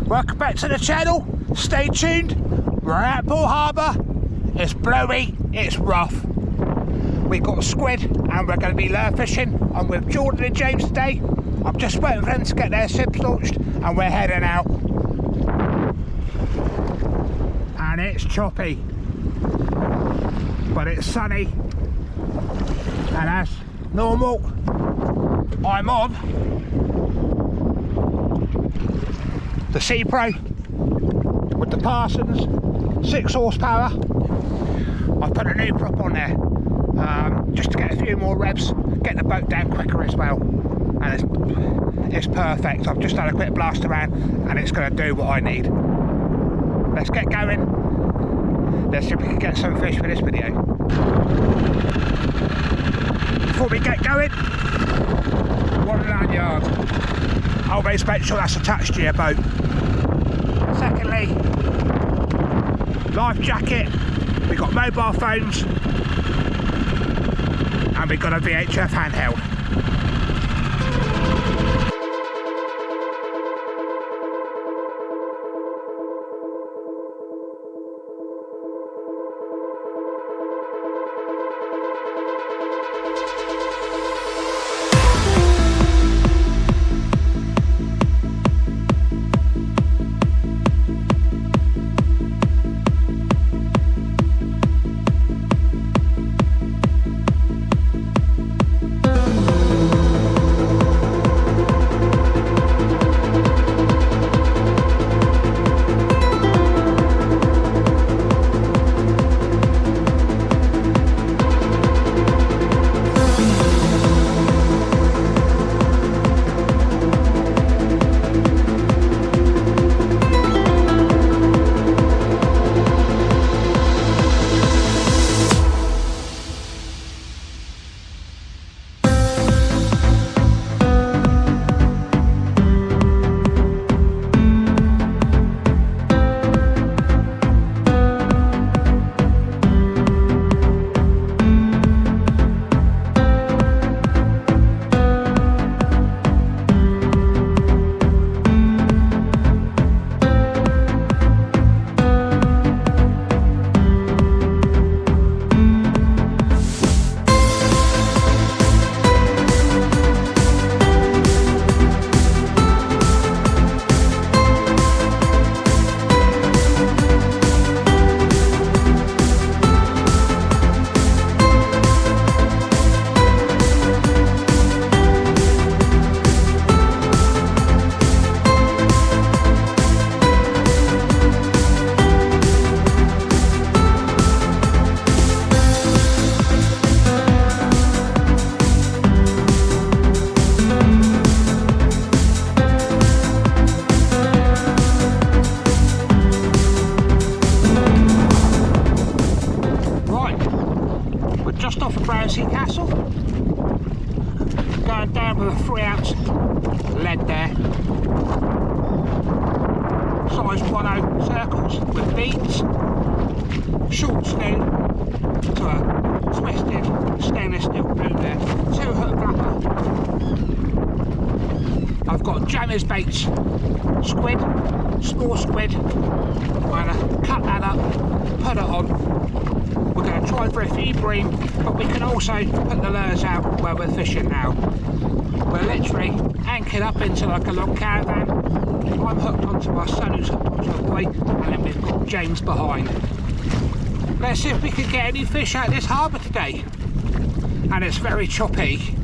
Welcome back to the channel. Stay tuned. We're at Poole Harbour. It's blowy, it's rough. We've got squid and we're going to be lure fishing. I'm with Jordan and James today. I'm just waiting for them to get their sibs launched and we're heading out. And it's choppy, but it's sunny. And as normal, I'm on the Seapro with the Parsons 6 horsepower. I put a neap on there just to get a few more revs, get the boat down quicker as well. And it's perfect. I've just had a quick blast around and it's going to do what I need. Let's get going. Let's see if we can get some fish for this video. Before we get going, 1 lanyard. Always make sure that's attached to your boat. Secondly, life jacket. We've got mobile phones and we've got a VHF handheld. Just off of Brownsea Castle, going down with a 3-ounce lead there, size 1/0 circles with beads, short snoot to a twisted stainless steel boot there, 2-hook wrapper. I've got jammers baits, squid, small squid. I'm going to cut that up, put it on. We're going to try for a few bream, but we can also put the lures out where we're fishing now. We're literally anchored up into like a long caravan. I'm hooked onto my son who's hooked onto a buoy, and then we've got James behind. Let's see if we can get any fish out of this harbour today. And it's very choppy.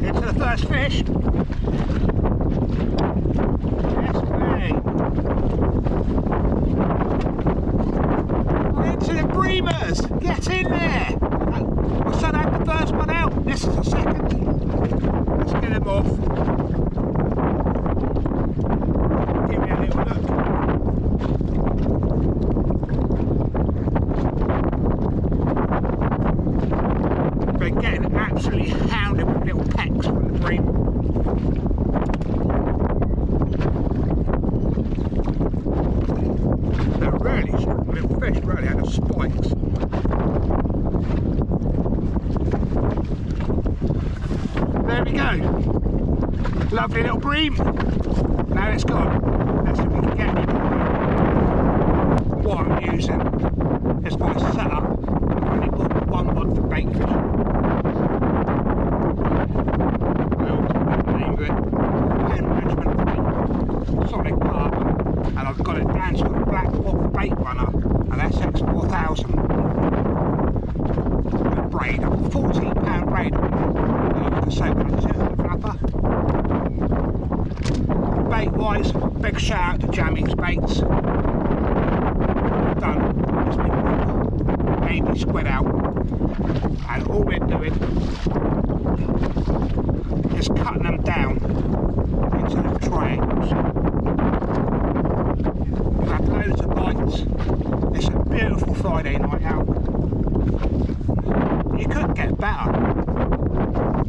Into the first fish. Yes, mate. Into the breamers, get in there. My son had the first one out, this is the second. Let's get him off. Give me a little look. We're getting absolutely hounded with little pecks from the bream. lovely little bream. Now it's gone. Let's see if we can get any more. What I'm using is my setup. I've only bought one rod for bait fishing. Name of it. Pen management solid carbon, and I've got it down to a black rock bait runner, an SX4000 braid, a £14 braid. And like I say, when I set the flapper. Bait wise, big shout out to Jammy's Baits. We've done is we brought baby squid out, and all we're doing is cutting them down into little triangles. We've had loads of bites. It's a beautiful Friday night out. You couldn't get better.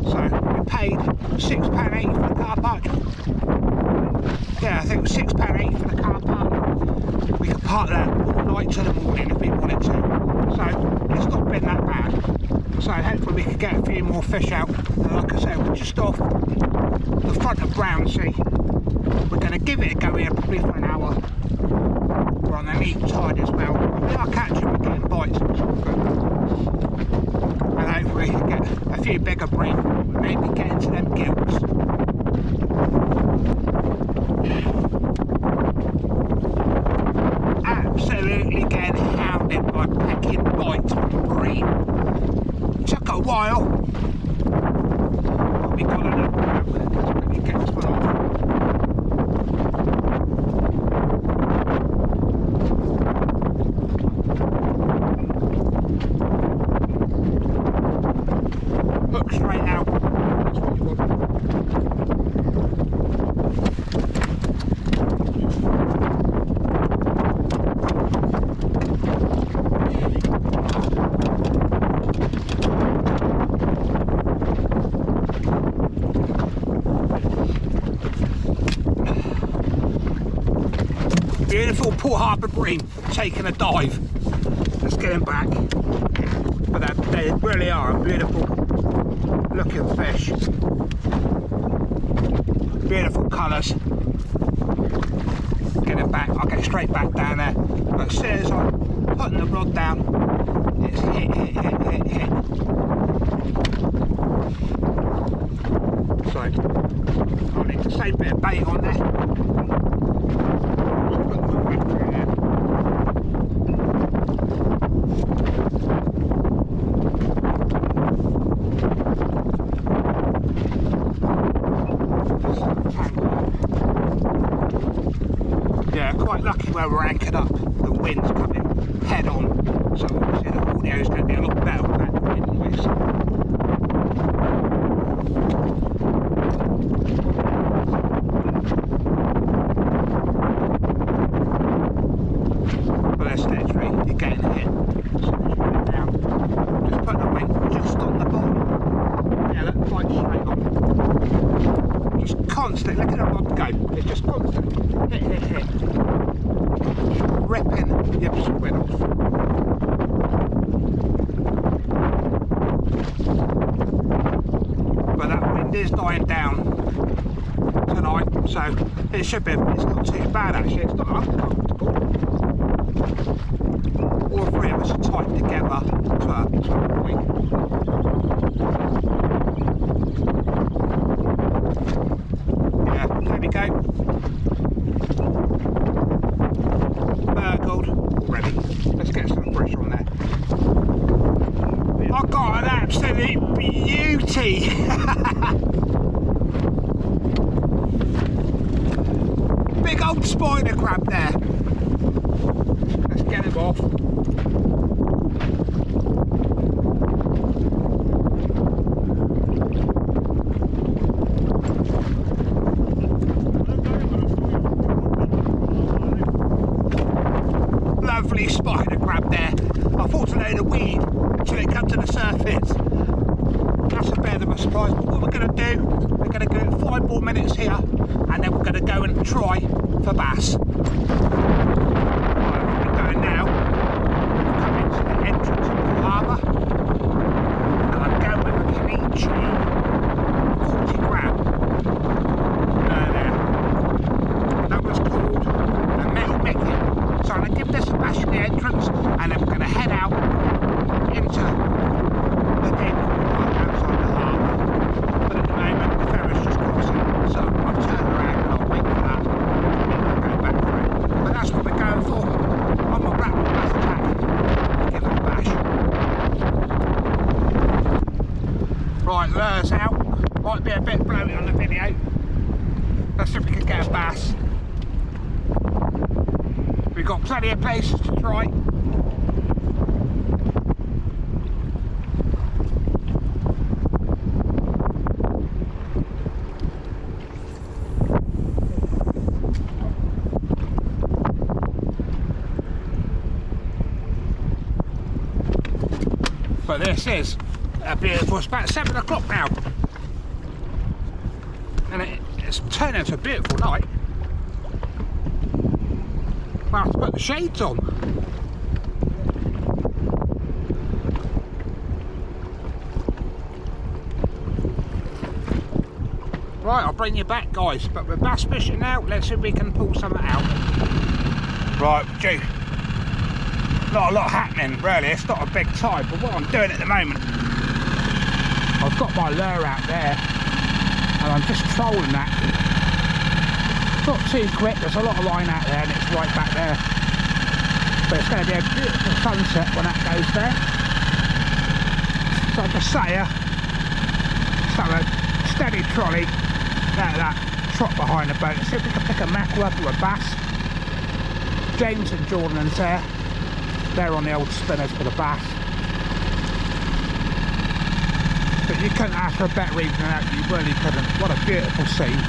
So we paid £6.80 for the car park. Yeah, I think it was £6.80 for the car park. We could park there all night till the morning if we wanted to. So it's not been that bad. So hopefully we could get a few more fish out. And like I said, we're just off the front of Brownsea. We're going to give it a go here probably for an hour. We're on the neap tide as well. We are catching, we're getting bites. And hopefully we can get a few bigger bream. Maybe get into them gills. Absolutely getting hounded by pecking bites from bream. Took a while, but we got enough grab. Let's quickly get this one off. Hook straight out. That's what you want. Beautiful Port Harbour bream taking a dive. Let's get him back. But they really are a beautiful looking fish. Beautiful colours. Get him back. I'll get straight back down there. But as soon as I'm putting the rod down, it's hit. So I'll need the same bit of bait on there. Yeah, quite lucky where we're anchored up. The wind's coming head on, so obviously the audio is going to be a lot better with that wind noise. But that's literally, you're getting hit. As soon as you put it down, just put the weight just on the bottom. Yeah, that bite straight on. Just constant, look at that rod go. It's just constant. Hit. Ripping your squid off. But that wind is dying down tonight, so it should be, it's not too bad actually, it's not uncomfortable. All three of us are tight together to a point. Yeah, there we go. Burgled already. Let's get some pressure on there. I got an absolute beauty. Big old spider crab there. Let's get him off. Lovely spider crab there. I thought to load of weed until it come to the surface. That's a bit of a surprise, but what we're going to do, we're going to go 5 more minutes here and then we're going to go and try for bass. Right, what we're doing now, we've come into the entrance of the harbour and I'm going with a clean chain, 40 gram. Let's see if we can get a bass. We've got plenty of places to try. But this is a beautiful, it's about 7 o'clock now. And it's turning into a beautiful night. I'll have to put the shades on. Right, I'll bring you back, guys. But we're bass fishing now. Let's see if we can pull something out. Right, gee. Not a lot happening, really. It's not a big tide. But what I'm doing at the moment, I've got my lure out there, and I'm just trolling that. Not too quick, there's a lot of line out there and it's right back there. But it's going to be a beautiful sunset when that goes there. So I just sat here, just have a steady trolley, that trot behind the boat. Let's see if we can pick a mackerel up or a bass. James and Jordan's there. They're on the old spinners for the bass. But you couldn't ask for a better evening out, you really couldn't. What a beautiful scene.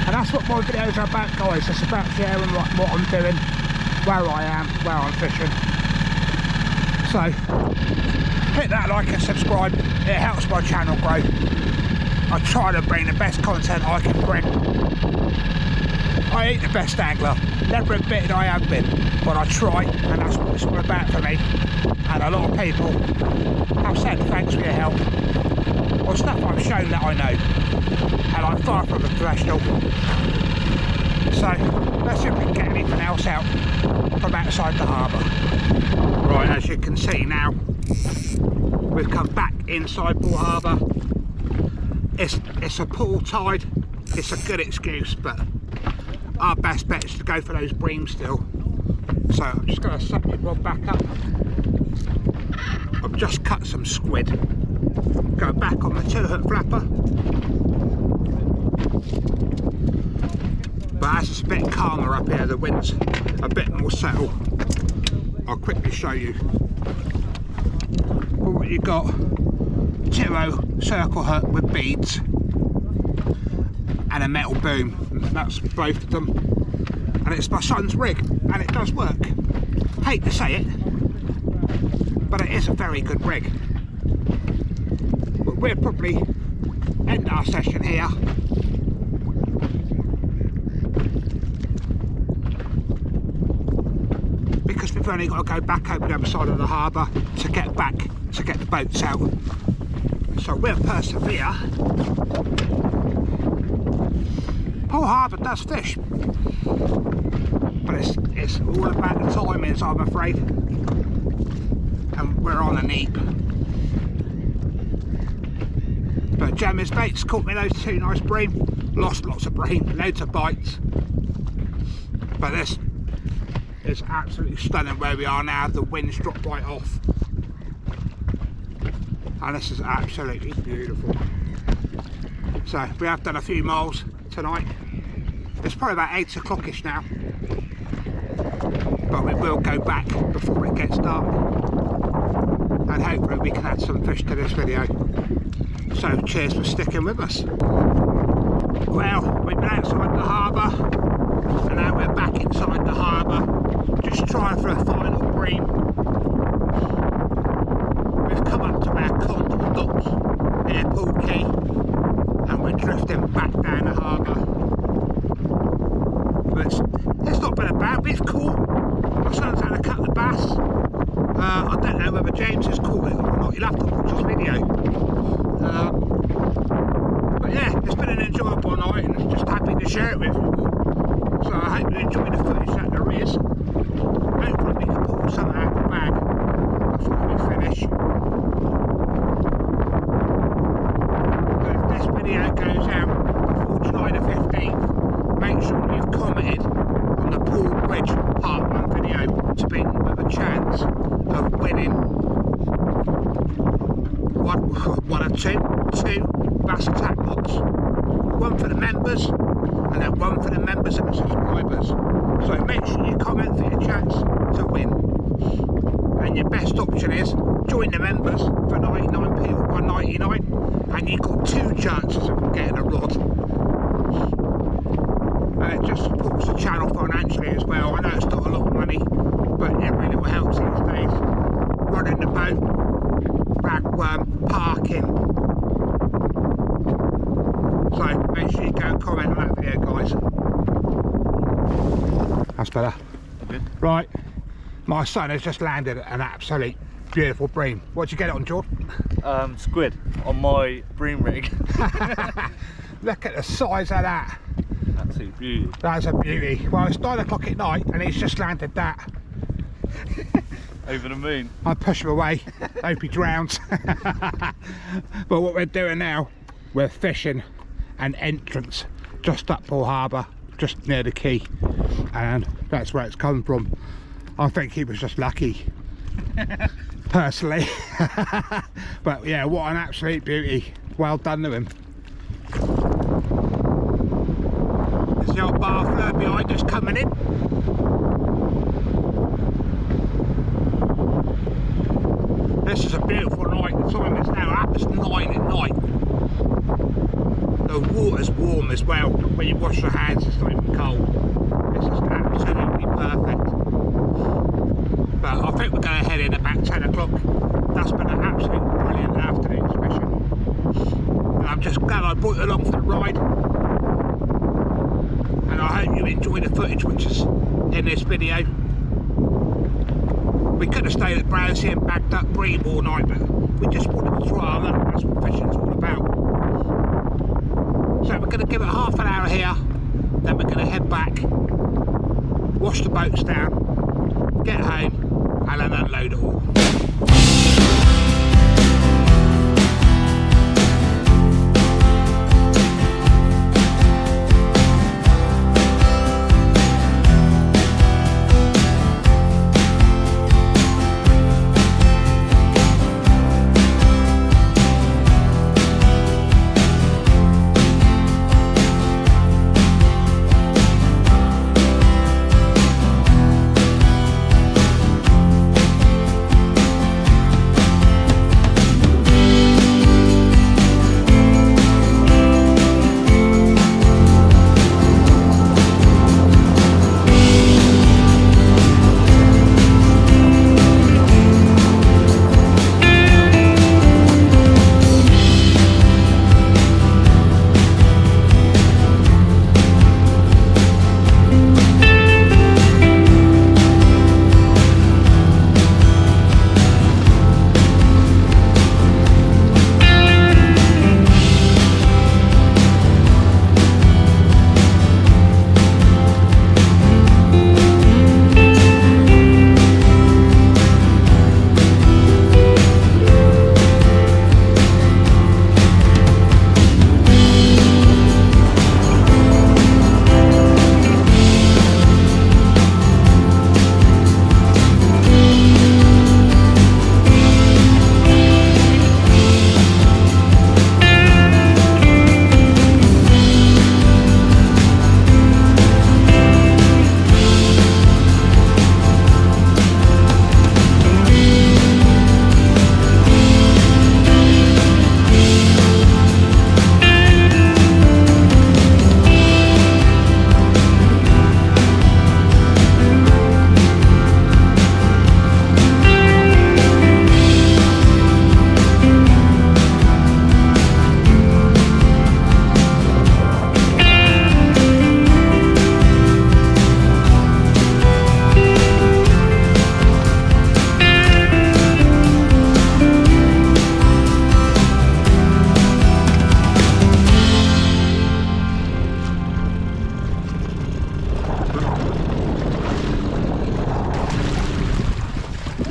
And that's what my videos are about, guys. It's about sharing what I'm doing, where I am, where I'm fishing. So, hit that like and subscribe. It helps my channel grow. I try to bring the best content I can bring. I ain't the best angler. Never admitted I have been. But I try, and that's what it's all about for me. And a lot of people have said thanks for your help. Or stuff I've shown that I know. And I'm far from a professional. So let's see if we can get anything else out from outside the harbour. Right, as you can see now, we've come back inside Port Harbour. It's a pool tide. It's a good excuse, but our best bet is to go for those Bream still. So I'm just going to set my rod back up. I've just cut some squid. Go back on the 2-hook flapper. But as it's a bit calmer up here, the wind's a bit more settled. I'll quickly show you. But what you got, 2-0 circle hook with beads and a metal boom. That's both of them. And it's my son's rig, and it does work. Hate to say it, but it is a very good rig. But we'll probably end our session here. Because we've only got to go back over the other side of the harbour to get back, to get the boats out. So we'll persevere. Port Harbour does fish, but it's all about the timings, I'm afraid. And we're on a neap. But Gemma's baits caught me those 2 nice bream. Lost lots of bream, loads of bites. But this is absolutely stunning where we are now. The wind's dropped right off. And this is absolutely beautiful. So we have done a few miles tonight. It's probably about 8 o'clock-ish now. But we will go back before it gets dark. And hopefully we can add some fish to this video. So cheers for sticking with us. Well, we've been outside the harbour, and now we're back inside the harbour, just trying for a final bream. We've come up to our condor docks near Pool Quay, and we're drifting back down the harbour. But it's not been a bad, we've caught. My son's had a couple of bass. I don't know whether James has caught it or not, you'll have to watch this video. But yeah, it's been an enjoyable night, and I'm just happy to share it with you all. So I hope you enjoy the footage that there is. Hopefully we can pull something out of the bag before we finish. But if this video goes out before July the 15th, make sure you've commented on the Pool Bridge Part 1 video to be with a chance of winning one or two bass attack mods. One for the members to the subscribers. So make sure you comment for your chance to win. And your best option is join the members for 99p or 1.99, and you've got 2 chances of getting a rod. And it just supports the channel financially as well. I know it's not a lot of money, but every little helps these days. Running the boat, ragworm, parking. So make sure you go and comment on that video, guys. That's better. Okay. Right, my son has just landed an absolute beautiful bream. What'd you get it on, George? Squid on my Bream rig. Look at the size of that. That's a beauty. That's a beauty. Well, it's 9 o'clock at night and he's just landed that. Over the moon. I'll push him away. Hope he drowns. But what we're doing now, we're fishing an entrance just up Poole Harbour, just near the quay, and that's where it's come from. I think he was just lucky, personally. But yeah, what an absolute beauty. Well done to him. There's the old bar flare behind us coming in. This is a beautiful night. The time is now 9 at night. The water's warm as well. When you wash your hands, it's not even cold. This is absolutely perfect. But I think we're going to head in about 10 o'clock. That's been an absolutely brilliant afternoon's fishing. And I'm just glad I brought you along for the ride. And I hope you enjoy the footage which is in this video. We could have stayed at Brownsea and bagged up Bream all night, but we just wanted to try our luck. That's what fishing's all about. So we're going to give it half an hour here, then we're going to head back, wash the boats down, get home, and then unload it all.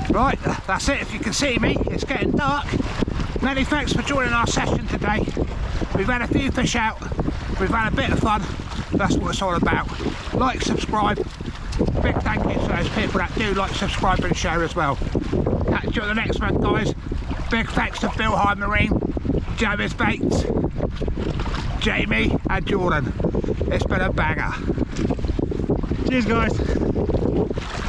Right, that's it. If you can see me, it's getting dark. Many thanks for joining our session today. We've had a few fish out, we've had a bit of fun. That's what it's all about. Like, subscribe. Big thank you to those people that do like, subscribe and share as well. Catch you on the next one, guys. Big thanks to Higham Marine, Joey's Baits. Jamie and Jordan. It's been a banger. Cheers guys.